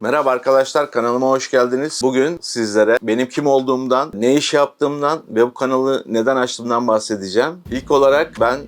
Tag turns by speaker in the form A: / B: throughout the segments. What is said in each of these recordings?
A: Merhaba arkadaşlar, kanalıma hoş geldiniz. Bugün sizlere benim kim olduğumdan, ne iş yaptığımdan ve bu kanalı neden açtığımdan bahsedeceğim. İlk olarak ben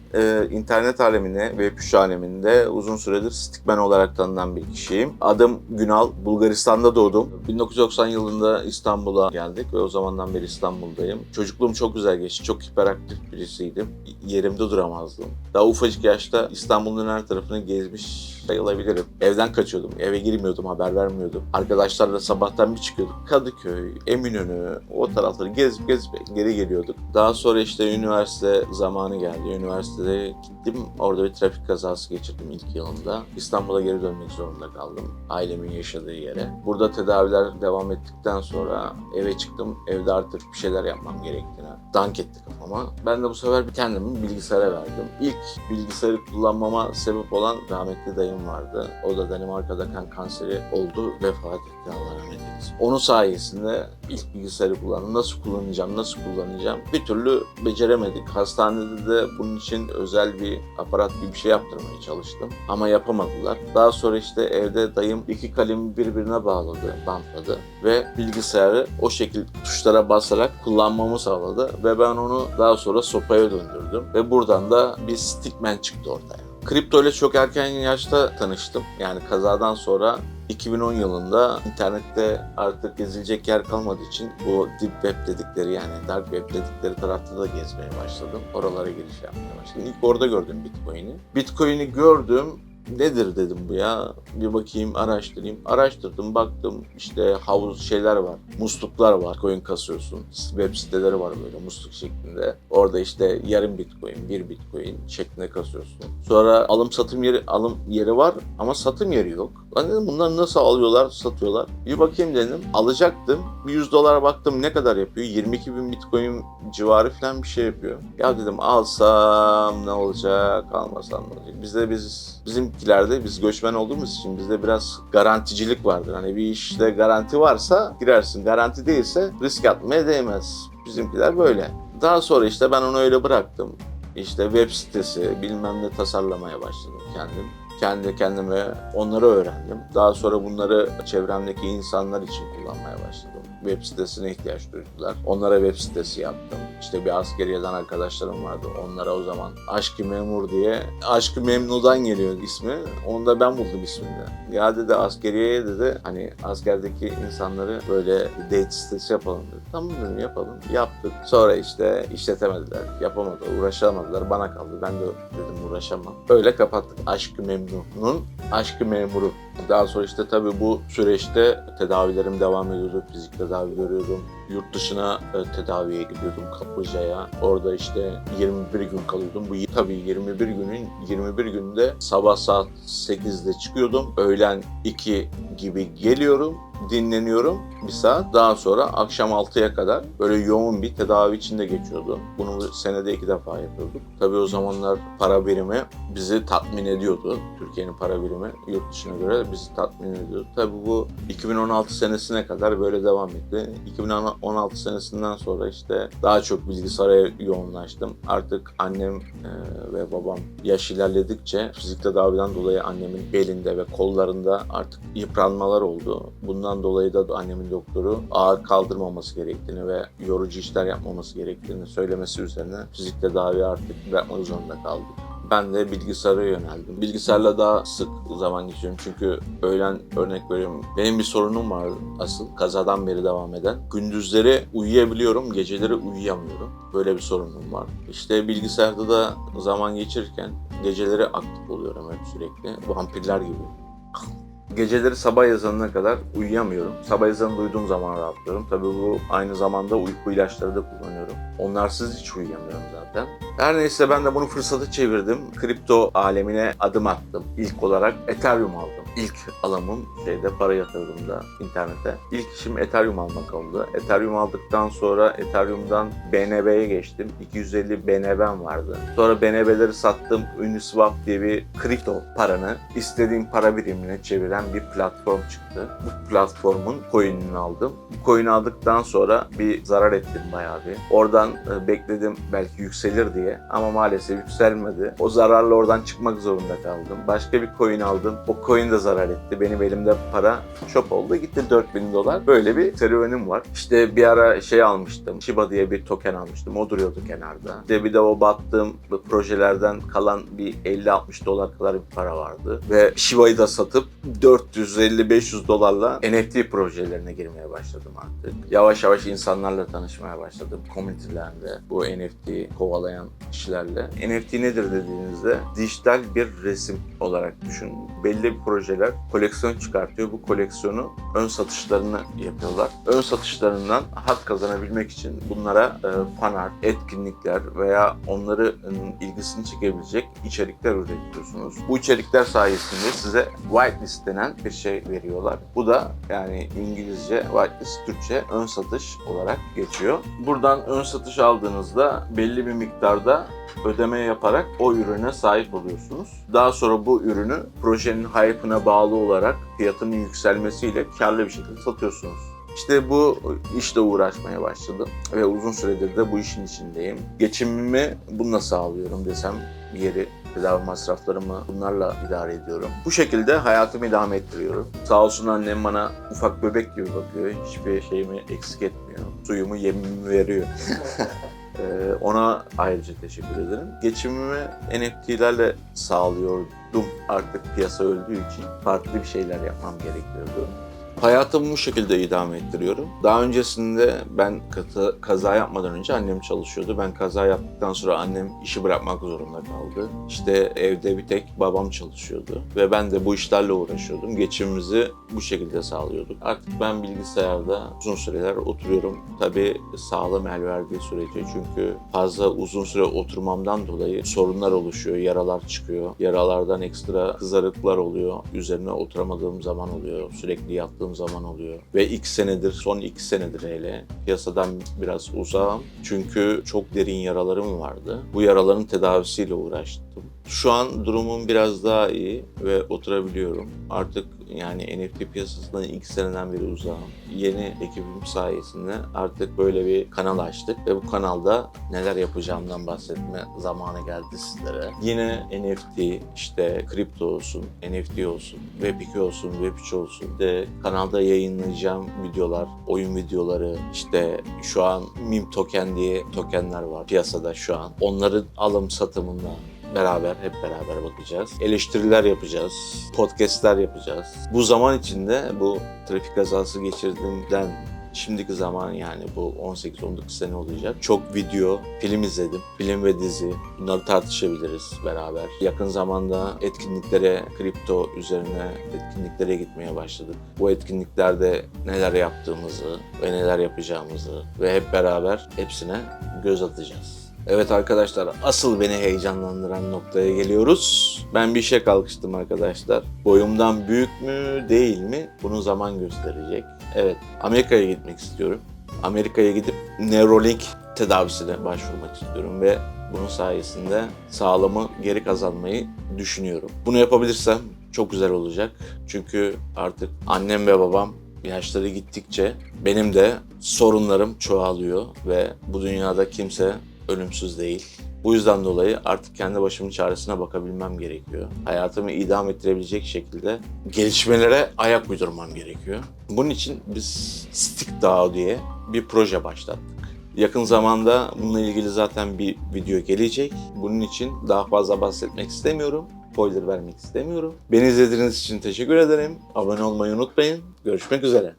A: internet aleminde, web3 aleminde uzun süredir stickman olarak tanınan bir kişiyim. Adım Günal, Bulgaristan'da doğdum. 1990 yılında İstanbul'a geldik ve o zamandan beri İstanbul'dayım. Çocukluğum çok güzel geçti, çok hiperaktif birisiydim. Yerimde duramazdım. Daha ufacık yaşta İstanbul'un her tarafını gezmiş sayılabilirim. Evden kaçıyordum, eve girmiyordum, haber vermiyordum. Arkadaşlarla sabahtan bir çıkıyorduk. Kadıköy, Eminönü, o tarafları gezip geri geliyorduk. Daha sonra işte üniversite zamanı geldi. Üniversitede gittim, orada bir trafik kazası geçirdim ilk yılımda. İstanbul'a geri dönmek zorunda kaldım, ailemin yaşadığı yere. Burada tedaviler devam ettikten sonra eve çıktım. Evde artık bir şeyler yapmam gerektiğine dank etti kafama. Ben de bu sefer kendimi bilgisayara verdim. İlk bilgisayarı kullanmama sebep olan rahmetli dayım vardı. O da Danimarka'da kan kanseri oldu, vefat etti, Allah rahmet eylesin. Onun sayesinde ilk bilgisayarı kullandım. Nasıl kullanacağım? Bir türlü beceremedik. Hastanede de bunun için özel bir aparat gibi bir şey yaptırmaya çalıştım. Ama yapamadılar. Daha sonra işte evde dayım iki kalemi birbirine bağladı, bantladı ve bilgisayarı o şekilde tuşlara basarak kullanmamı sağladı ve ben onu daha sonra sopaya döndürdüm ve buradan da bir stickman çıktı ortaya. Kripto ile çok erken yaşta tanıştım. Yani kazadan sonra 2010 yılında internette artık gezilecek yer kalmadığı için bu deep web dedikleri, yani dark web dedikleri tarafta da gezmeye başladım. Oralara giriş yapmaya başladım. İlk orada gördüm Bitcoin'i. Bitcoin'i gördüm. Nedir dedim bu ya? Bir bakayım, araştırayım. Araştırdım, baktım işte havuz şeyler var. Musluklar var. Bitcoin kasıyorsun. Web siteleri var böyle musluk şeklinde. Orada işte yarım Bitcoin, bir Bitcoin şeklinde kasıyorsun. Sonra alım yeri var ama satım yeri yok. Lan dedim, bunları nasıl alıyorlar, satıyorlar? Bir bakayım dedim. Alacaktım. Bir $100 baktım ne kadar yapıyor? 22.000 Bitcoin civarı falan bir şey yapıyor. Ya dedim, alsam ne olacak, almasam ne olacak? Bizimkilerde, biz göçmen olduğumuz için bizde biraz garanticilik vardır. Hani bir işte garanti varsa girersin, garanti değilse risk atmaya değmez. Bizimkiler böyle. Daha sonra işte ben onu öyle bıraktım. İşte web sitesi bilmem ne tasarlamaya başladım kendim. Kendi kendime onları öğrendim. Daha sonra bunları çevremdeki insanlar için kullanmaya başladım. Web sitesine ihtiyaç duydular. Onlara web sitesi yaptım. İşte bir askeriyeden arkadaşlarım vardı. Onlara o zaman Aşk-ı Memur diye, Aşk-ı Memnu'dan geliyor ismi. Onu da ben buldum ismini. Ya dedi, askeriyeye dedi, hani askerdeki insanları böyle date sitesi yapalım dedi. Tamam dedim, yapalım. Yaptık. Sonra işte işletemediler, yapamadılar, uğraşamadılar. Bana kaldı. Ben de dedim uğraşamam. Öyle kapattık. Aşk-ı Memnu'nun Aşk-ı Memuru. Daha sonra işte tabii bu süreçte tedavilerim devam ediyordu. Fizik tedavi görüyordum. Yurt dışına tedaviye gidiyordum, Kaplıca'ya. Orada işte 21 gün kalıyordum. Bu tabii 21 günde sabah saat 8'de çıkıyordum. Öğlen 2 gibi geliyorum. Dinleniyorum bir saat. Daha sonra akşam 6'ya kadar böyle yoğun bir tedavi içinde geçiyordu. Bunu senede 2 defa yapıyorduk. Tabii o zamanlar para birimi bizi tatmin ediyordu. Türkiye'nin para birimi yurt dışına göre bizi tatmin ediyordu. Tabii bu 2016 senesine kadar böyle devam etti. 2016 senesinden sonra işte daha çok bilgisayara yoğunlaştım. Artık annem ve babam yaş ilerledikçe fizik tedaviden dolayı annemin belinde ve kollarında artık yıpranmalar oldu. Bundan dolayı da annemin doktoru ağır kaldırmaması gerektiğini ve yorucu işler yapmaması gerektiğini söylemesi üzerine fizik tedavi artık bırakmak zorunda kaldık. Ben de bilgisayara yöneldim. Bilgisayarla daha sık zaman geçiriyorum çünkü öğlen, örnek veriyorum, benim bir sorunum vardı asıl kazadan beri devam eden. Gündüzleri uyuyabiliyorum, geceleri uyuyamıyorum. Böyle bir sorunum var. İşte bilgisayarda da zaman geçirirken geceleri aktif oluyorum hep sürekli. Vampirler gibi. Geceleri sabah ezanına kadar uyuyamıyorum. Sabah ezanı duyduğum zaman rahatlıyorum. Tabii bu aynı zamanda uyku ilaçları da kullanıyorum. Onlarsız hiç uyuyamıyorum zaten. Her neyse ben de bunu fırsata çevirdim. Kripto alemine adım attım. İlk olarak Ethereum aldım. İlk alımım para yatırdığımda internete. İlk işim Ethereum almak oldu. Ethereum aldıktan sonra Ethereum'dan BNB'ye geçtim. 250 BNB'm vardı. Sonra BNB'leri sattım. Uniswap diye bir kripto paranı istediğim para birimine çeviren bir platform çıktı. Bu platformun coin'ini aldım. Bu coin'i aldıktan sonra bir zarar ettim bayağı bir. Oradan bekledim belki yükselir diye ama maalesef yükselmedi. O zararla oradan çıkmak zorunda kaldım. Başka bir coin aldım. O coin de zarar etti. Benim elimde para çöp oldu. Gitti $4.000. Böyle bir serüvenim var. İşte bir ara şey almıştım. Shiba diye bir token almıştım. O duruyordu kenarda. İşte bir de o battığım projelerden kalan bir $50-60 kadar bir para vardı. Ve Shiba'yı da satıp $450-500 NFT projelerine girmeye başladım artık. Yavaş yavaş insanlarla tanışmaya başladım. Community'lerde bu NFT kovalayan kişilerle. NFT nedir dediğinizde dijital bir resim olarak düşünün. Belli bir projeler koleksiyon çıkartıyor. Bu koleksiyonu ön satışlarını yapıyorlar. Ön satışlarından hak kazanabilmek için bunlara fan art, etkinlikler veya onları ilgisini çekebilecek içerikler üretiyorsunuz. Bu içerikler sayesinde size whitelist denen bir şey veriyorlar. Bu da yani İngilizce whitelist, Türkçe ön satış olarak geçiyor. Buradan ön satış aldığınızda belli bir miktarda ödeme yaparak o ürüne sahip oluyorsunuz. Daha sonra bu ürünü projenin hype'ına bağlı olarak fiyatının yükselmesiyle karlı bir şekilde satıyorsunuz. İşte bu işle uğraşmaya başladım ve uzun süredir de bu işin içindeyim. Geçimimi bununla sağlıyorum desem yeri, tedavi masraflarımı bunlarla idare ediyorum. Bu şekilde hayatımı idame ettiriyorum. Sağ olsun annem bana ufak bebek gibi bakıyor. Hiçbir şeyimi eksik etmiyor. Suyumu, yemimi veriyor. Ona ayrıca teşekkür ederim. Geçimimi NFT'lerle sağlıyordum. Artık piyasa öldüğü için farklı bir şeyler yapmam gerekiyordu. Hayatımı bu şekilde idame ettiriyorum. Daha öncesinde ben kaza yapmadan önce annem çalışıyordu. Ben kaza yaptıktan sonra annem işi bırakmak zorunda kaldı. İşte evde bir tek babam çalışıyordu. Ve ben de bu işlerle uğraşıyordum. Geçimimizi bu şekilde sağlıyorduk. Artık ben bilgisayarda uzun süreler oturuyorum. Tabii sağlığım el verdiği sürece. Çünkü fazla uzun süre oturmamdan dolayı sorunlar oluşuyor. Yaralar çıkıyor. Yaralardan ekstra kızarıklar oluyor. Üzerine oturamadığım zaman oluyor. Sürekli yattığım zaman oluyor. Ve son 2 senedir hele piyasadan biraz uzağım. Çünkü çok derin yaralarım vardı. Bu yaraların tedavisiyle uğraştım. Şu an durumum biraz daha iyi ve oturabiliyorum. Artık yani NFT piyasasından 2 seneden beri uzağım. Yeni ekibim sayesinde artık böyle bir kanal açtık ve bu kanalda neler yapacağımdan bahsetme zamanı geldi sizlere. Yine NFT, işte kripto olsun, NFT olsun, Web2 olsun, Web3 olsun de kanalda yayınlayacağım videolar, oyun videoları, işte şu an meme token diye tokenler var piyasada şu an. Onların alım satımında hep beraber bakacağız. Eleştiriler yapacağız, podcastler yapacağız. Bu zaman içinde bu trafik kazası geçirdiğimden şimdiki zaman yani bu 18-19 sene olacak. Çok video, film izledim. Film ve dizi. Bunları tartışabiliriz beraber. Yakın zamanda etkinliklere, kripto üzerine etkinliklere gitmeye başladık. Bu etkinliklerde neler yaptığımızı ve neler yapacağımızı ve hep beraber hepsine göz atacağız. Evet arkadaşlar, asıl beni heyecanlandıran noktaya geliyoruz. Ben bir işe kalkıştım arkadaşlar. Boyumdan büyük mü değil mi? Bunu zaman gösterecek. Evet, Amerika'ya gitmek istiyorum. Amerika'ya gidip Neuralink tedavisine başvurmak istiyorum ve bunun sayesinde sağlığımı geri kazanmayı düşünüyorum. Bunu yapabilirsem çok güzel olacak. Çünkü artık annem ve babam yaşları gittikçe benim de sorunlarım çoğalıyor ve bu dünyada kimse ölümsüz değil. Bu yüzden dolayı artık kendi başımın çaresine bakabilmem gerekiyor. Hayatımı idame ettirebilecek şekilde gelişmelere ayak uydurmam gerekiyor. Bunun için biz Stick DAO diye bir proje başlattık. Yakın zamanda bununla ilgili zaten bir video gelecek. Bunun için daha fazla bahsetmek istemiyorum. Spoiler vermek istemiyorum. Beni izlediğiniz için teşekkür ederim. Abone olmayı unutmayın. Görüşmek üzere.